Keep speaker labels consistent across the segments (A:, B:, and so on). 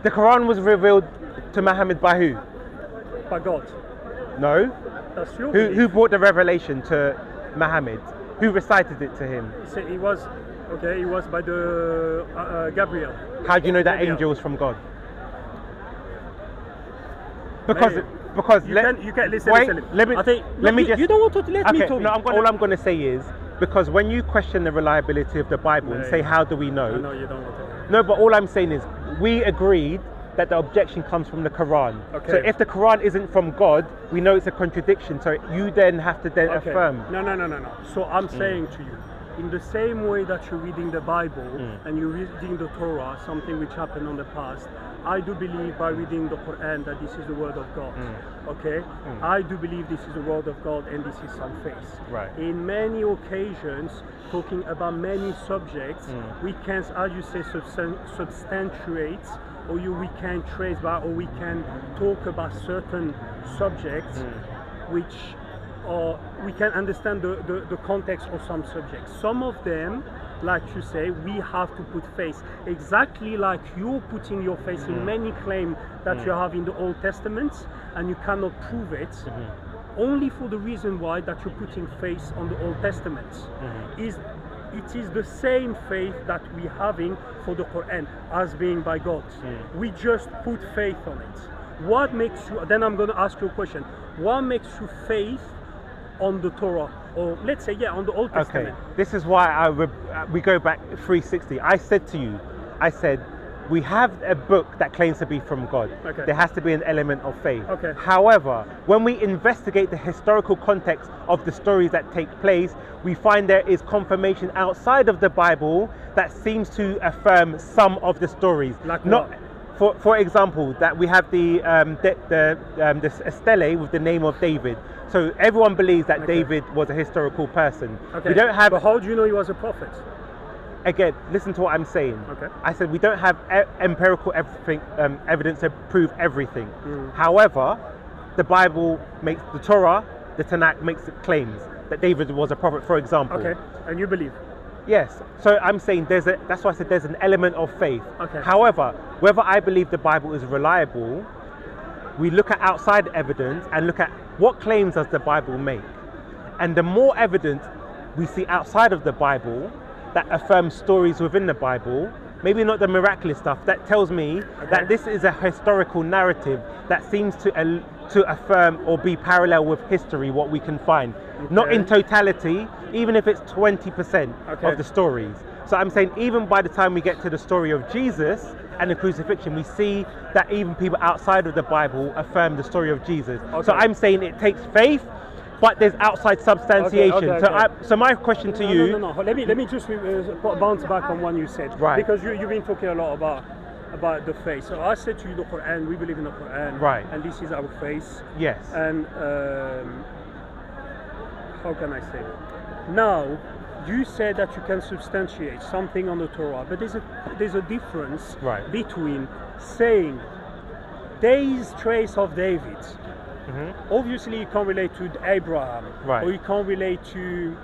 A: The Quran was revealed to Muhammad by who?
B: By God.
A: No.
B: That's your
A: Who
B: belief.
A: brought the revelation to Muhammad? Who recited it to him?
B: It was okay. It was by the Gabriel.
A: How do you know that
B: Gabriel.
A: angel is from God?
B: Mate,
A: Because
B: you can listen.
A: wait,
B: listen.
A: let me
B: I think,
A: let me
B: you,
A: just
B: you don't want to let me
A: okay.
B: talk.
A: No, all I'm going to say is because when you question the reliability of the Bible and
B: Mate,
A: say how do we know?
B: I know you don't want to.
A: No, but all I'm saying is we agreed that the objection comes from the Quran.
B: Okay.
A: So if the Quran isn't from God, we know it's a contradiction. So you then have to then
B: Okay.
A: affirm.
B: No. So I'm saying to you, in the same way that you're reading the Bible and you're reading the Torah, something which happened in the past, I do believe by reading the Quran that this is the word of God. Okay? I do believe this is the word of God and this is some faith.
A: Right.
B: In many occasions, talking about many subjects, we can, as you say, substantiate, or we can trace back, or we can talk about certain subjects which we can understand the context of some subjects. Some of them, like you say, we have to put faith. Exactly like you're putting your faith in many claims that you have in the Old Testament and you cannot prove it, only for the reason why that you're putting faith on the Old Testament. It is the same faith that we're having for the Quran as being by God. We just put faith on it. What makes you, then I'm going to ask you a question, what makes you faith on the Torah, or let's say, on the Old Testament?
A: Okay, this is why we go back 360. I said to you, we have a book that claims to be from God.
B: Okay.
A: There has to be an element of faith.
B: Okay.
A: However, when we investigate the historical context of the stories that take place, we find there is confirmation outside of the Bible that seems to affirm some of the stories.
B: Like
A: not,
B: what?
A: For example, that we have the stele with the name of David. So everyone believes that David was a historical person.
B: Okay.
A: We don't have.
B: But how do you know he was a prophet?
A: Again, listen to what I'm saying.
B: Okay.
A: I said we don't have empirical evidence to prove everything. However, the Bible makes the Torah, the Tanakh makes claims that David was a prophet, for example.
B: Okay. And you believe?
A: Yes. So I'm saying that's why I said there's an element of faith.
B: Okay.
A: However, whether I believe the Bible is reliable, we look at outside evidence and look at what claims does the Bible make. And the more evidence we see outside of the Bible that affirms stories within the Bible, maybe not the miraculous stuff, that tells me that this is a historical narrative that seems to affirm or be parallel with history, what we can find. Not in totality, even if it's 20% of the stories. So I'm saying even by the time we get to the story of Jesus and the crucifixion, we see that even people outside of the Bible affirm the story of Jesus. So I'm saying it takes faith, but there's outside substantiation. So my question to you...
B: No. Let me just bounce back on what you said.
A: Right.
B: Because you've been talking a lot about the faith. So I said to you the Quran, we believe in the Quran.
A: Right.
B: And this is our faith.
A: Yes.
B: And how can I say? Now, you said that you can substantiate something on the Torah, but there's a difference between saying there is trace of David. Obviously, you can't relate to Abraham, or you can't relate to,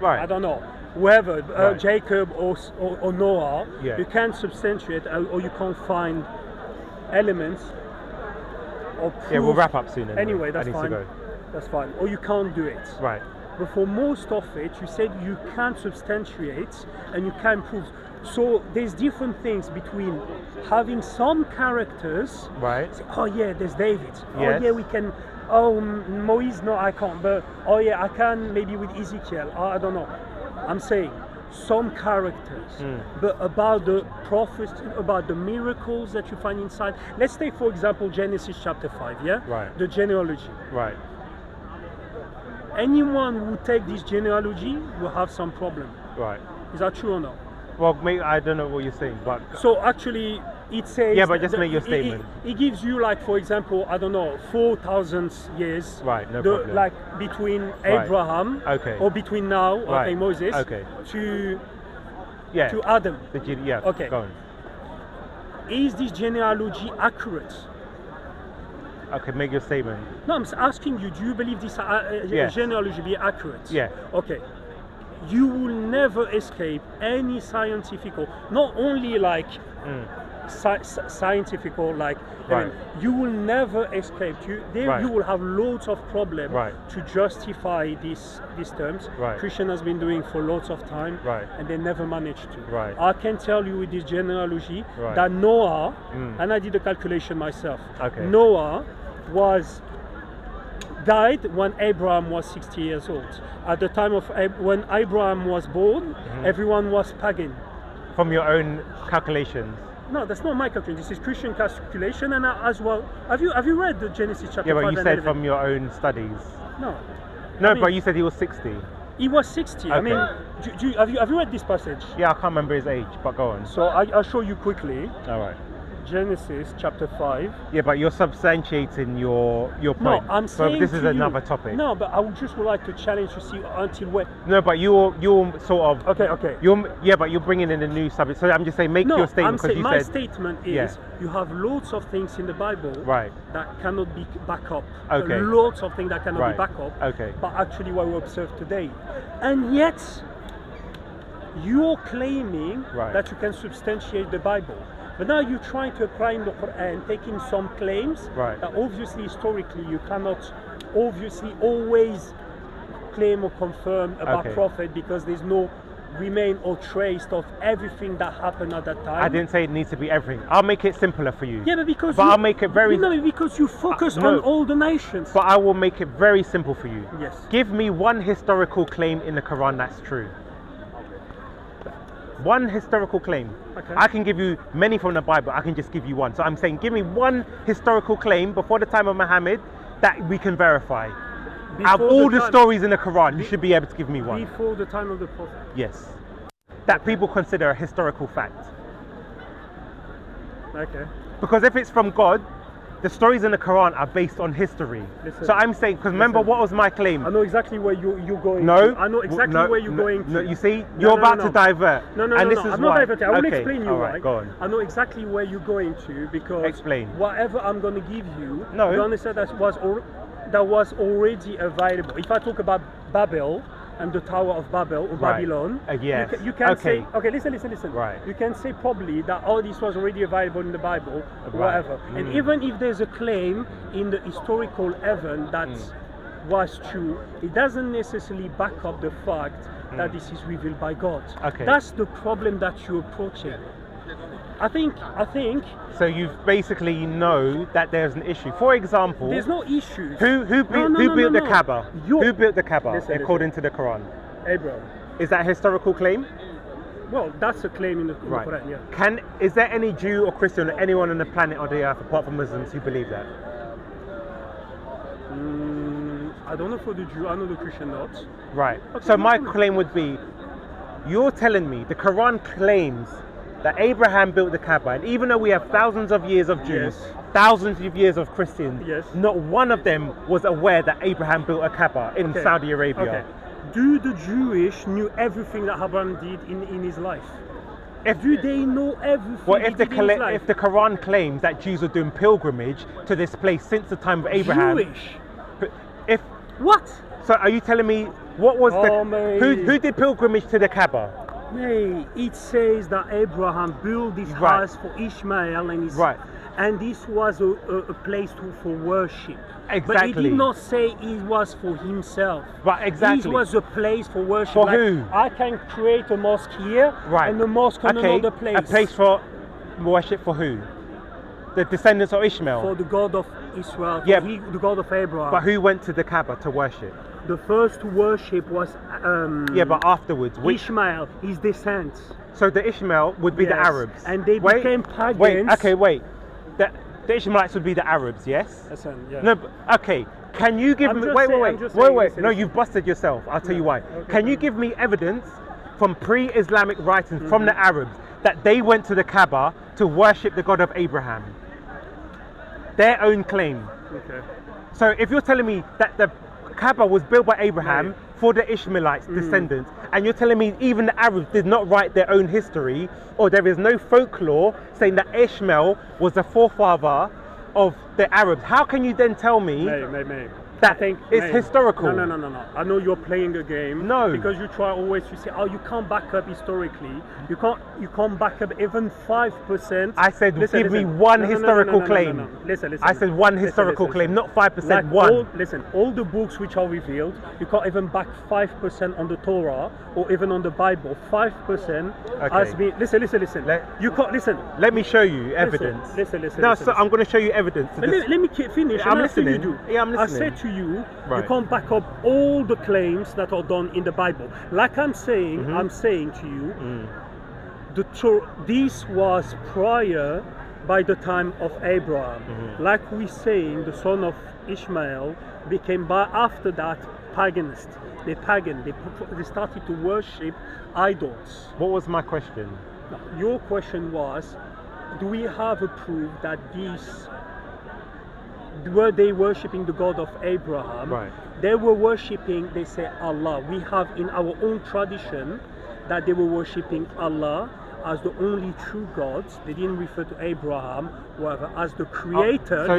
B: I don't know, whoever, Jacob or Noah. You can't substantiate, or you can't find elements or proof.
A: Yeah, we'll wrap up soon.
B: Anyway, that's fine. That's fine. Or you can't do it.
A: Right.
B: But for most of it, you said you can't substantiate and you can't prove. So there's different things between having some characters. Say, oh yeah, there's David.
A: Yes.
B: Oh yeah, we can. Oh, Moise, no, I can't. But oh yeah, I can maybe with Ezekiel. I don't know. I'm saying some characters, but about the prophets, about the miracles that you find inside. Let's take, for example, Genesis chapter 5. Yeah.
A: Right.
B: The genealogy.
A: Right.
B: Anyone who take this genealogy will have some problem.
A: Right.
B: Is that true or no?
A: Well, maybe I don't know what you're saying, but
B: so actually it says.
A: Yeah, but just make your statement.
B: It gives you, like, for example, I don't know, 4,000 years.
A: Right. No problem.
B: Like between Abraham.
A: Or
B: between now, Moses. To Adam.
A: Okay. Go on.
B: Is this genealogy accurate?
A: Okay, make your statement.
B: No, I'm asking you, do you believe this genealogy be accurate?
A: Yeah.
B: Okay. You will never escape any scientific, not only like scientific or like,
A: Right.
B: you will never escape.
A: Right.
B: You will have loads of problems
A: Right.
B: to justify these terms.
A: Right.
B: Christian has been doing for lots of time,
A: Right.
B: and they never managed to.
A: Right.
B: I can tell you with this genealogy
A: Right.
B: that Noah,
A: Mm.
B: and I did the calculation myself.
A: Okay.
B: Noah died when Abraham was 60 years old. At the time of when Abraham was born, everyone was pagan.
A: From your own calculations.
B: No, that's not my calculation. This is Christian calculation, and as well. Have you read the Genesis chapter?
A: Yeah, but
B: 5
A: you
B: and
A: said
B: 11?
A: from your own studies.
B: No.
A: No,
B: I mean,
A: but you said he was 60.
B: he was 60. I
A: Okay.
B: mean, have you read this passage?
A: Yeah, I can't remember his age, but go on.
B: So I'll show you quickly.
A: All right.
B: Genesis chapter 5.
A: Yeah, but you're substantiating your
B: No,
A: point.
B: I'm
A: so
B: saying
A: this is
B: to
A: another
B: you,
A: topic.
B: No, but I would just like to challenge to see until when.
A: No, but you're sort of
B: Okay.
A: but you're bringing in a new subject. So I'm just saying, make
B: No,
A: your statement
B: I'm
A: because
B: saying
A: you
B: my
A: said
B: statement is
A: Yeah.
B: you have loads of things in the Bible
A: Right.
B: that cannot be backed up.
A: Okay.
B: Loads of things that cannot
A: Right.
B: be backed up.
A: Okay.
B: But actually what we observe today. And yet you're claiming
A: Right.
B: that you can substantiate the Bible. But now you're trying to apply in the Quran, taking some claims
A: Right.
B: that obviously historically you cannot obviously always claim or confirm about
A: Okay.
B: prophet because there's no remain or trace of everything that happened at that time.
A: I didn't say it needs to be everything. I'll make it simpler for you.
B: Yeah, but because
A: I'll make it very.
B: No, because you focus
A: no.
B: on all the nations.
A: But I will make it very simple for you.
B: Yes.
A: Give me one historical claim in the Quran that's true. One historical claim.
B: Okay.
A: I can give you many from the Bible. I can just give you one. So I'm saying, give me one historical claim before the time of Muhammad that we can verify. Out of all the stories in the Quran, you should be able to give me one.
B: Before the time of the Prophet.
A: Yes. That people consider a historical fact.
B: Okay.
A: Because if it's from God, the stories in the Quran are based on history.
B: Listen.
A: So I'm saying, because remember what was my claim?
B: I know exactly where you're going.
A: No.
B: To. I know exactly where you're going
A: No,
B: to.
A: you see, you're about to divert.
B: No,
A: and this is
B: I'm
A: why.
B: not diverting. I will
A: Okay,
B: explain you
A: all
B: why.
A: Go on.
B: I know exactly where you're going to because
A: Explain.
B: whatever I'm going to give you,
A: No.
B: you're going to say that was already available. If I talk about Babel and the Tower of Babel or
A: Right.
B: Babylon,
A: Yes.
B: you can
A: Okay.
B: say, okay, listen.
A: Right.
B: You can say probably that all this was already available in the Bible, or
A: Right.
B: whatever. And even if there's a claim in the historical event that was true, it doesn't necessarily back up the fact that this is revealed by God.
A: Okay.
B: That's the problem that you're approaching. I think
A: So you basically know that there's an issue. For example,
B: there's no issues.
A: who built the Kabbah?
B: You're-
A: Who built the Kabbah
B: Listen.
A: according to the Quran?
B: Abraham.
A: Is that a historical claim?
B: Well, that's a claim in the Quran, yeah.
A: Is there any Jew or Christian or anyone on the planet or the earth apart from Muslims who believe that?
B: I don't know for the Jew, I know the Christian not.
A: Right.
B: Okay,
A: So my
B: no.
A: claim would be, you're telling me the Quran claims that Abraham built the Kabbah, and even though we have thousands of years of Jews,
B: Yes.
A: thousands of years of Christians,
B: Yes.
A: not one of them was aware that Abraham built a Kabbah in
B: Okay.
A: Saudi Arabia.
B: Okay. Do the Jewish knew everything that Abraham did in his life? Do they know everything
A: Well,
B: he
A: if the
B: did in his life?
A: if the Quran claims that Jews were doing pilgrimage to this place since the time of Abraham,
B: Jewish?
A: if
B: What?
A: so, are you telling me what was
B: mate.
A: who did pilgrimage to the Kaaba?
B: Hey, it says that Abraham built this
A: Right.
B: house for Ishmael and his
A: Right.
B: and this was a place for worship. But
A: Exactly.
B: he did not say it was for himself.
A: Right, exactly.
B: This was a place for worship.
A: For
B: like,
A: who?
B: I can create a mosque here
A: Right.
B: and a mosque on
A: Okay,
B: another place.
A: a place for worship for who? The descendants of Ishmael.
B: For the God of Israel,
A: Yeah.
B: the God of Abraham.
A: But who went to the Kaaba to worship?
B: The first worship was
A: Yeah, but afterwards, which?
B: Ishmael, his descendants.
A: So the Ishmael would be the
B: Yes.
A: Arabs.
B: And they
A: Wait,
B: became pagans.
A: Wait, okay, wait. The Ishmaelites would be the Arabs, yes?
B: Listen, yeah.
A: No, but, okay. Can you give
B: I'm
A: me?
B: just
A: Wait,
B: saying-
A: wait,
B: I'm
A: wait,
B: just
A: wait,
B: saying,
A: wait.
B: listen,
A: No,
B: listen.
A: you've busted yourself. I'll tell you why.
B: Okay,
A: Can you
B: fine.
A: give me evidence from pre-Islamic writings from the Arabs that they went to the Kaaba to worship the God of Abraham? Their own claim.
B: Okay.
A: So if you're telling me that the Kaaba was built by Abraham
B: Right.
A: for the Ishmaelites descendants, and you're telling me even the Arabs did not write their own history, or there is no folklore saying that Ishmael was the forefather of the Arabs, how can you then tell me?
B: Mate.
A: that
B: think
A: it's
B: mate,
A: historical.
B: No. I know you're playing a game.
A: No.
B: Because you try always to say, oh, you can't back up historically. You can't back up even 5%.
A: I said, give me one historical claim.
B: Listen.
A: I said one historical claim, not 5%.
B: Like
A: one.
B: All the books which are revealed, you can't even back 5% on the Torah or even on the Bible. 5% has been. Listen. You can't listen.
A: Let me show you evidence.
B: Listen.
A: No, so I'm going to show you evidence.
B: Let me finish.
A: I'm listening.
B: You do.
A: Yeah, I'm listening.
B: I said to you,
A: Right.
B: you can't back up all the claims that are done in the Bible. Like I'm saying, I'm saying to you, this was prior by the time of Abraham. Like we saying, the son of Ishmael became by after that paganist. They started to worship idols.
A: What was my question?
B: Now, your question was, do we have a proof that these were they worshipping the God of Abraham?
A: Right.
B: They were worshipping, they say Allah. We have in our own tradition that they were worshipping Allah as the only true God. They didn't refer to Abraham, whatever, as the creator.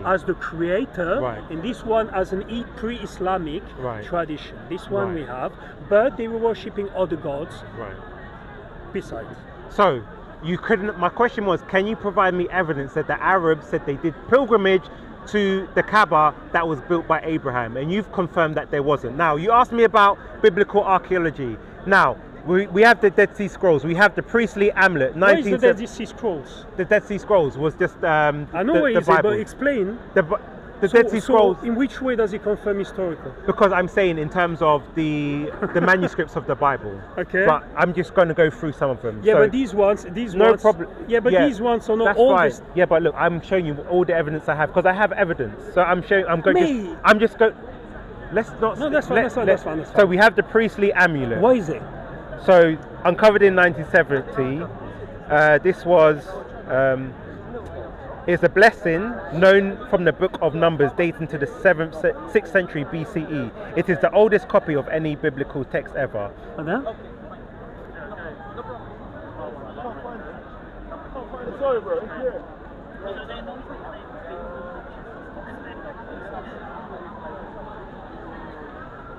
B: As the creator.
A: Right.
B: And this one as an pre-Islamic tradition. This one we have, but they were worshipping other gods.
A: Right.
B: Besides.
A: So you couldn't. My question was, can you provide me evidence that the Arabs said they did pilgrimage to the Kabbah that was built by Abraham? And you've confirmed that there wasn't. Now you asked me about biblical archaeology. Now we have the Dead Sea Scrolls. We have the priestly amulet.
B: What is the Dead Sea Scrolls?
A: The Dead Sea Scrolls was just
B: I know what
A: the
B: is it,
A: Bible.
B: but explain.
A: The Dead Sea Scrolls.
B: In which way does it confirm historical?
A: Because I'm saying in terms of the manuscripts of the Bible.
B: Okay.
A: But I'm just going to go through some of them.
B: Yeah,
A: so,
B: but these ones.
A: No problem.
B: Yeah, but these ones are not
A: that's
B: all
A: fine.
B: this.
A: Yeah, but look, I'm showing you all the evidence I have because I have evidence. So I'm showing. I'm just going. Let's not.
B: No, that's fine. That's fine.
A: So we have the priestly amulet.
B: What is it?
A: So uncovered in 1970. This was. Is a blessing known from the book of Numbers dating to the 6th century BCE. It is the oldest copy of any biblical text ever.
C: Sorry, bro.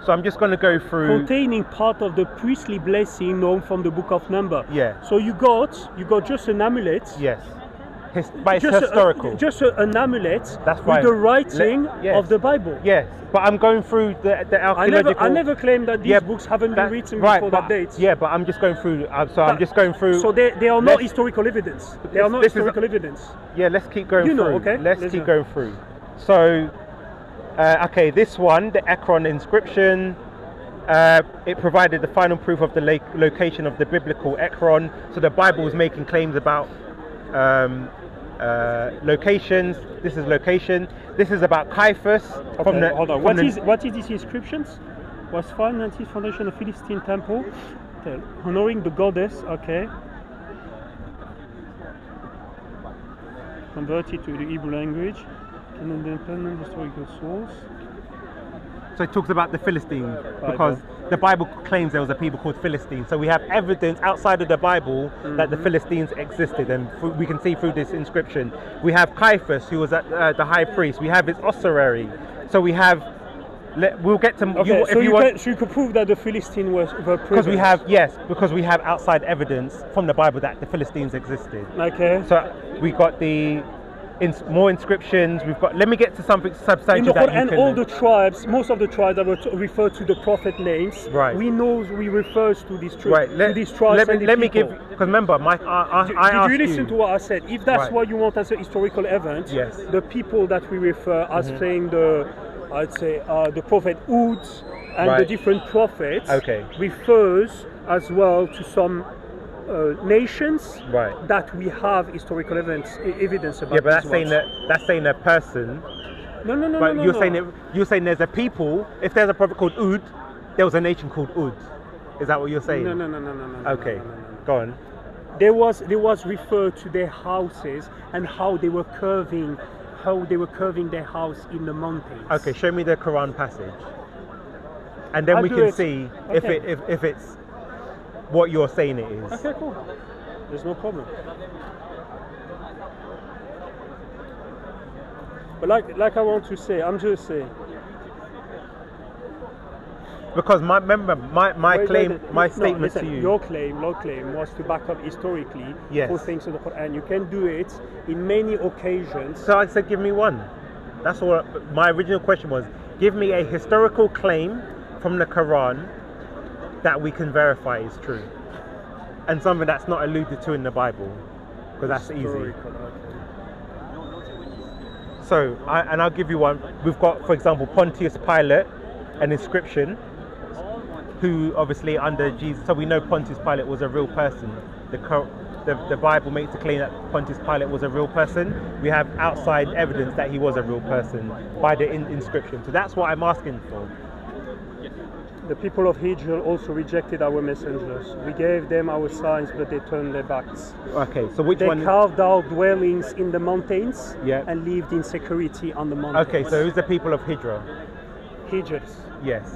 A: So I'm just going to go through.
B: Containing part of the priestly blessing known from the book of Numbers.
A: Yeah.
B: So you got just an amulet.
A: Yes. But it's historical.
B: Just an amulet.
A: That's
B: with
A: right.
B: the writing of the Bible.
A: Yes, but I'm going through the archaeological.
B: I never claimed that these books haven't been written before that date.
A: Yeah, but I'm just going through. I'm just going through.
B: So they are not historical evidence. They are not historical evidence.
A: Yeah, let's keep going through.
B: Okay?
A: Let's keep going through. So, okay, this one, the Ekron inscription. It provided the final proof of the location of the biblical Ekron. So the Bible was making claims about locations. This is location. This is about Caiaphas.
B: Okay, hold on. What is these inscriptions? Was found at the foundation of Philistine temple, honoring the goddess. Okay. Converted to the Hebrew language, and an independent historical source.
A: So it talks about the Philistines because the Bible claims there was a people called Philistines. So we have evidence outside of the Bible that the Philistines existed, and we can see through this inscription. We have Caiaphas, who was the high priest. We have his ossuary. So we have. We'll get to.
B: Okay, so you could prove that the Philistines were
A: because we have because we have outside evidence from the Bible that the Philistines existed.
B: Okay.
A: So we got the. More inscriptions. We've got. Let me get to something substantial.
B: All the tribes, most of the tribes that were referred to the prophet names.
A: Right.
B: We know we refers to these tribes.
A: Right. Let me give. Because remember, Mike,
B: did you listen to what I said? If that's what you want as a historical event,
A: yes.
B: The people that we refer as saying the prophet Hud and the different prophets refers as well to some. Nations that we have historical evidence about.
A: Yeah, but that's saying a person.
B: No.
A: But you're saying there's a people. If there's a prophet called Ud, there was a nation called Ud. Is that what you're saying?
B: No.
A: Okay, go on.
B: There was referred to their houses and how they were curving their house in the mountains.
A: Okay, show me the Quran passage, and then we can see if it's. What you're saying it is.
B: Okay, cool. There's no problem. But like I want to say, I'm just saying,
A: Because my
B: Wait,
A: statement
B: listen,
A: to you.
B: Your claim was to back up historically
A: Yes.
B: for things in the Quran. You can do it in many occasions.
A: So I said, give me one. That's all. My original question was, give me a historical claim from the Quran that we can verify is true, and something that's not alluded to in the Bible, because that's easy.
B: Historical, okay.
A: So, I'll give you one. We've got, for example, Pontius Pilate, an inscription, who obviously under Jesus. So we know Pontius Pilate was a real person. The Bible makes the claim that Pontius Pilate was a real person. We have outside evidence that he was a real person by the inscription. So that's what I'm asking for.
B: The people of Israel also rejected our messengers. We gave them our signs, but they turned their backs.
A: Okay, so which
B: They
A: one?
B: carved out dwellings in the mountains
A: Yeah.
B: and lived in security on the mountains.
A: Okay, so who's the people of Hijra?
B: Hijrs.
A: Yes.